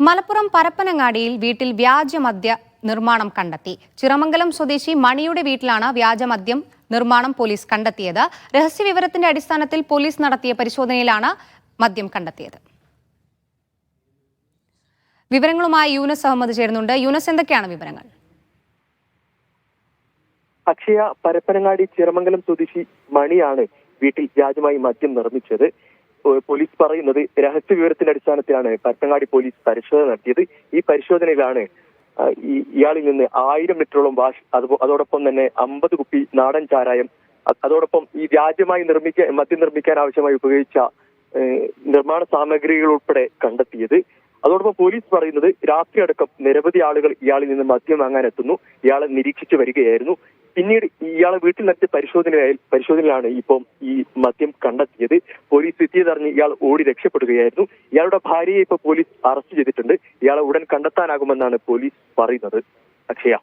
മലപ്പുറം പരപ്പനങ്ങാടിയിൽ വീട്ടിൽ വ്യാജമദ്യ നിർമ്മാണം കണ്ടെത്തി. ചിറമംഗലം സ്വദേശി മണിയുടെ വീട്ടിലാണ് വ്യാജമദ്യം നിർമ്മാണം പോലീസ് കണ്ടെത്തിയത്. രഹസ്യവിവരത്തിന്റെ അടിസ്ഥാനത്തിൽ പോലീസ് നടത്തിയ പരിശോധനയിലാണ് മദ്യം കണ്ടെത്തിയത്. വിവരങ്ങളുമായി യൂനസ് അഹമ്മദ് ചേരുന്നുണ്ട്. യൂനസ്, എന്തൊക്കെയാണ് വിവരങ്ങൾ? അക്ഷയ, പരപ്പനങ്ങാടി ചിറമംഗലം സ്വദേശി മണിയാണ് വീട്ടിൽ വ്യാജമായി മദ്യം നിർമ്മിച്ചത്. പോലീസ് പറയുന്നത് രഹസ്യവിവരത്തിന്റെ അടിസ്ഥാനത്തിലാണ് പരപ്പനങ്ങാടി പോലീസ് പരിശോധന നടത്തിയത്. ഈ പരിശോധനയിലാണ് ഇയാളിൽ നിന്ന് 1000 ലിറ്ററോളം വാഷ്, അതോടൊപ്പം തന്നെ 50 കുപ്പി നാടൻ ചാരായം, അതോടൊപ്പം ഈ വ്യാജമായി മദ്യം നിർമ്മിക്കാൻ ആവശ്യമായി ഉപയോഗിച്ച നിർമ്മാണ സാമഗ്രികൾ ഉൾപ്പെടെ കണ്ടെത്തിയത്. അതോടൊപ്പം പോലീസ് പറയുന്നത് രാത്രി അടക്കം നിരവധി ആളുകൾ ഇയാളിൽ നിന്ന് മദ്യം വാങ്ങാൻ എത്തുന്നു. ഇയാളെ നിരീക്ഷിച്ചു വരികയായിരുന്നു. പിന്നീട് ഇയാളെ വീട്ടിൽ നടത്തിയ പരിശോധനയിലാണ് ഇപ്പം ഈ മദ്യം കണ്ടെത്തിയത്. പോലീസ് എത്തിയതറിഞ്ഞ് ഇയാൾ ഓടി രക്ഷപ്പെടുകയായിരുന്നു. ഇയാളുടെ ഭാര്യയെ ഇപ്പോൾ പോലീസ് അറസ്റ്റ് ചെയ്തിട്ടുണ്ട്. ഇയാളെ ഉടൻ കണ്ടെത്താനാകുമെന്നാണ് പോലീസ് പറയുന്നത്. അക്ഷയ.